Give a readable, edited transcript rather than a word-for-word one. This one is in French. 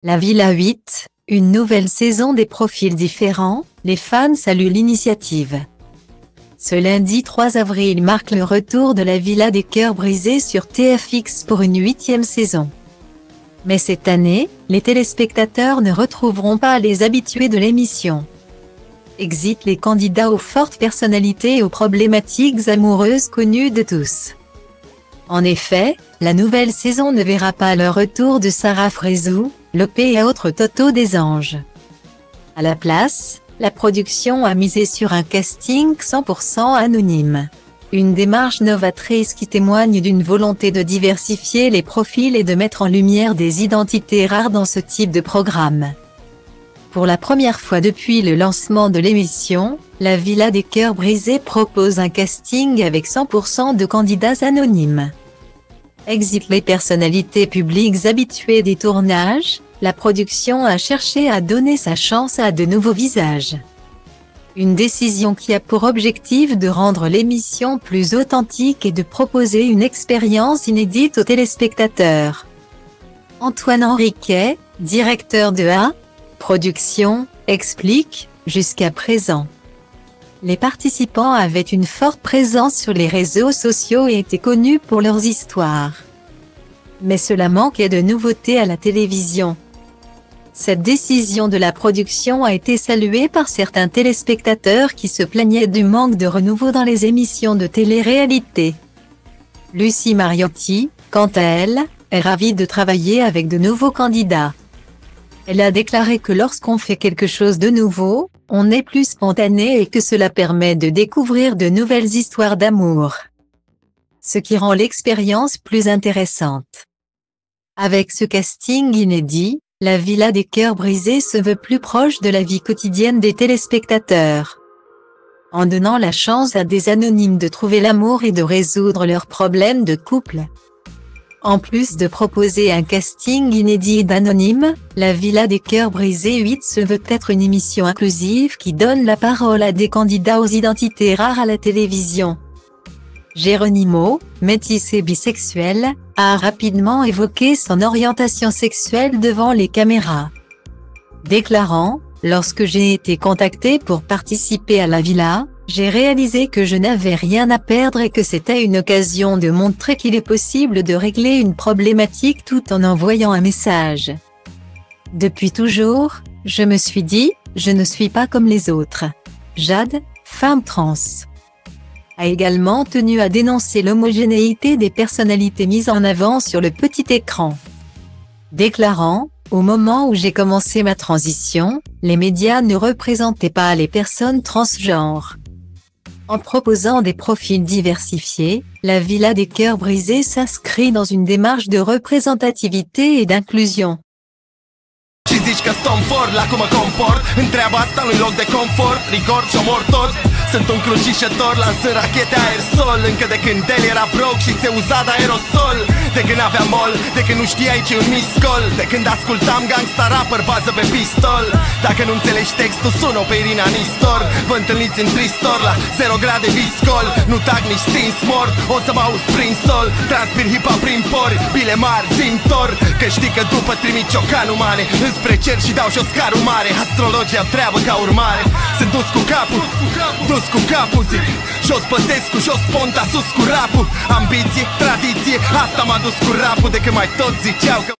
La Villa 8, une nouvelle saison des profils différents, les fans saluent l'initiative. Ce lundi 3 avril marque le retour de la Villa des cœurs brisés sur TFX pour une 8e saison. Mais cette année, les téléspectateurs ne retrouveront pas les habitués de l'émission. Exit les candidats aux fortes personnalités et aux problématiques amoureuses connues de tous. En effet, la nouvelle saison ne verra pas le retour de Sarah Frézou, Lopé et autres Toto des Anges. À la place, la production a misé sur un casting 100% anonyme. Une démarche novatrice qui témoigne d'une volonté de diversifier les profils et de mettre en lumière des identités rares dans ce type de programme. Pour la première fois depuis le lancement de l'émission, la Villa des cœurs brisés propose un casting avec 100% de candidats anonymes. Exit les personnalités publiques habituées des tournages, la production a cherché à donner sa chance à de nouveaux visages. Une décision qui a pour objectif de rendre l'émission plus authentique et de proposer une expérience inédite aux téléspectateurs. Antoine Henriquet, directeur de A Production, explique, jusqu'à présent, les participants avaient une forte présence sur les réseaux sociaux et étaient connus pour leurs histoires. Mais cela manquait de nouveautés à la télévision. Cette décision de la production a été saluée par certains téléspectateurs qui se plaignaient du manque de renouveau dans les émissions de télé-réalité. Lucie Mariotti, quant à elle, est ravie de travailler avec de nouveaux candidats. Elle a déclaré que lorsqu'on fait quelque chose de nouveau, on est plus spontané et que cela permet de découvrir de nouvelles histoires d'amour. Ce qui rend l'expérience plus intéressante. Avec ce casting inédit, la Villa des cœurs brisés se veut plus proche de la vie quotidienne des téléspectateurs. En donnant la chance à des anonymes de trouver l'amour et de résoudre leurs problèmes de couple. En plus de proposer un casting inédit et d'anonymes, la Villa des cœurs brisés 8 se veut être une émission inclusive qui donne la parole à des candidats aux identités rares à la télévision. Geronimo, métis et bisexuel, a rapidement évoqué son orientation sexuelle devant les caméras. Déclarant, « Lorsque j'ai été contacté pour participer à la Villa, j'ai réalisé que je n'avais rien à perdre et que c'était une occasion de montrer qu'il est possible de régler une problématique tout en envoyant un message. Depuis toujours, je me suis dit, je ne suis pas comme les autres. » Jade, femme trans, a également tenu à dénoncer l'homogénéité des personnalités mises en avant sur le petit écran. Déclarant, « Au moment où j'ai commencé ma transition, les médias ne représentaient pas les personnes transgenres. » En proposant des profils diversifiés, la Villa des cœurs brisés s'inscrit dans une démarche de représentativité et d'inclusion. Și zici că stăm for la cum mă comport. Întreaba asta nu-i loc de confort. Rigor și omor tot. Sunt un crucișător, lansând rachete aerosol. Încă de când el era broke și se uza de aerosol. De când aveam mol, de când nu știai ce-i un miscol. De când ascultam gangsta rapper, bază pe pistol. Dacă nu înțelegi textul, sună pe Irina Nistor. Vă întâlniți în Tristor la 0 grade viscol. Nu tag nici stins mort, o să mă auzi prin sol. Transpir hip-hop prin pori, bile mari, zimtor. Că știi că după trimit ciocanul mare înspre cer și dau jos carul mare. Astrologia treabă ca urmare. Sunt dus cu capul, dus cu capul, zic. Jos Păsescu, jos Ponta, sus cu rapul. Ambiție, tradiție, asta m-a dus cu rapul. De când mai tot ziceau că